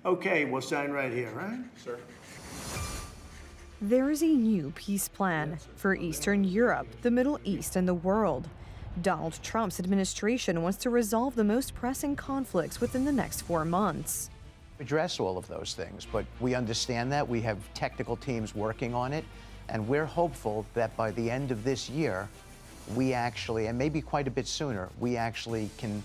Okay, we'll sign right here, right? Sir. There is a new peace plan for Eastern Europe, the Middle East, and the world. Donald Trump's administration wants to resolve the most pressing conflicts within the next 4 months. Address all of those things, but we understand that. We have technical teams working on it, and we're hopeful that by the end of this year, we actually, and maybe quite a bit sooner, we actually can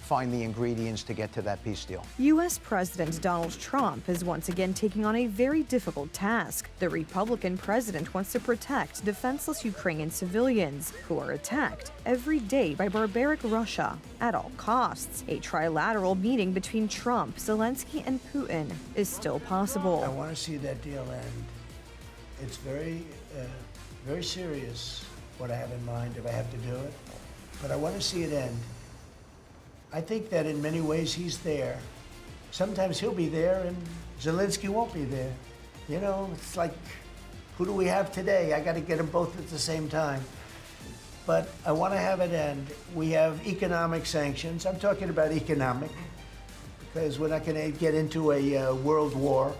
find the ingredients to get to that peace deal. U.S. President Donald Trump is once again taking on a very difficult task. The Republican president wants to protect defenseless Ukrainian civilians who are attacked every day by barbaric Russia at all costs. A trilateral meeting between Trump, Zelensky, and Putin is still possible. I want to see that deal end. It's very serious what I have in mind if I have to do it, but I want to see it end. I think that in many ways he's there. Sometimes he'll be there and Zelensky won't be there. You know, it's like, who do we have today? I got to get them both at the same time. But I want to have it end. We have economic sanctions. I'm talking about economic, because we're not going to get into a world war.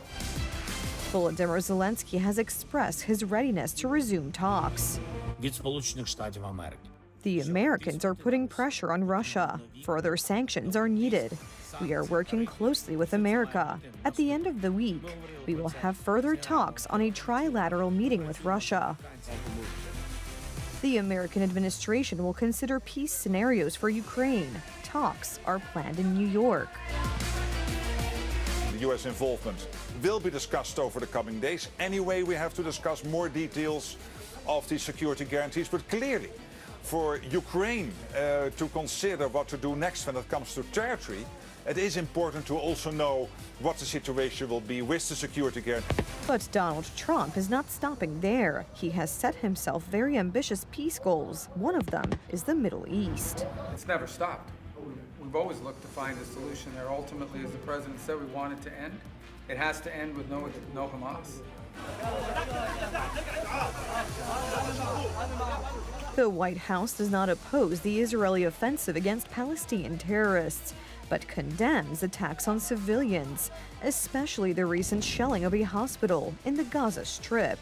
Volodymyr Zelensky has expressed his readiness to resume talks. Від Сполучених Штатів Америки. The Americans are putting pressure on Russia. Further sanctions are needed. We are working closely with America. At the end of the week, we will have further talks on a trilateral meeting with Russia. The American administration will consider peace scenarios for Ukraine. Talks are planned in New York. The U.S. involvement will be discussed over the coming days. Anyway, we have to discuss more details of the security guarantees, but clearly, for Ukraine to consider what to do next when it comes to territory, it is important to also know what the situation will be with the security guarantee. But Donald Trump is not stopping there. He has set himself very ambitious peace goals. One of them is the Middle East. It's never stopped. We've always looked to find a solution there. Ultimately, as the president said, we want it to end. It has to end with no Hamas. The White House does not oppose the Israeli offensive against Palestinian terrorists, but condemns attacks on civilians, especially the recent shelling of a hospital in the Gaza Strip.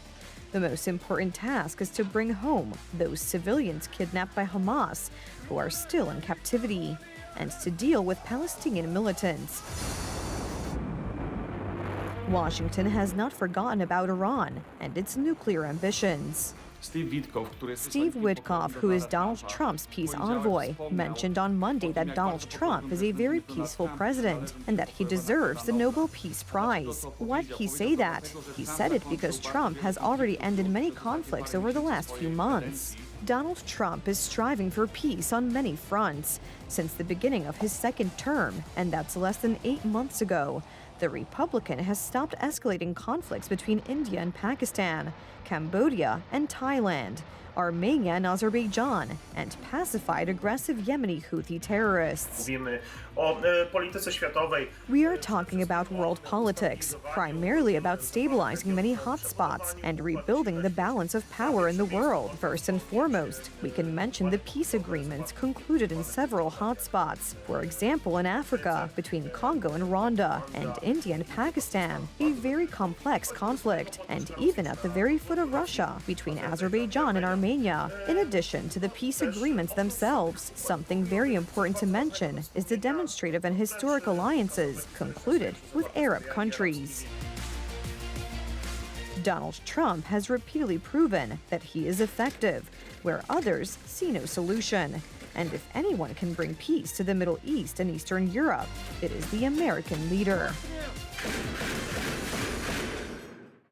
The most important task is to bring home those civilians kidnapped by Hamas who are still in captivity, and to deal with Palestinian militants. Washington has not forgotten about Iran and its nuclear ambitions. Steve Witkoff, who is Donald Trump's peace envoy, mentioned on Monday that Donald Trump is a very peaceful president and that he deserves the Nobel Peace Prize. Why did he say that? He said it because Trump has already ended many conflicts over the last few months. Donald Trump is striving for peace on many fronts since the beginning of his second term, and that's less than 8 months ago. The Republican has stopped escalating conflicts between India and Pakistan, Cambodia and Thailand, Armenia and Azerbaijan, and pacified aggressive Yemeni Houthi terrorists. We are talking about world politics, primarily about stabilizing many hotspots and rebuilding the balance of power in the world. First and foremost, we can mention the peace agreements concluded in several hotspots, for example in Africa, between Congo and Rwanda, and India and Pakistan, a very complex conflict, and even at the very foot of Russia, between Azerbaijan and Armenia. In addition to the peace agreements themselves, something very important to mention is the demonstrative and historic alliances concluded with Arab countries. Donald Trump has repeatedly proven that he is effective, where others see no solution. And if anyone can bring peace to the Middle East and Eastern Europe, it is the American leader.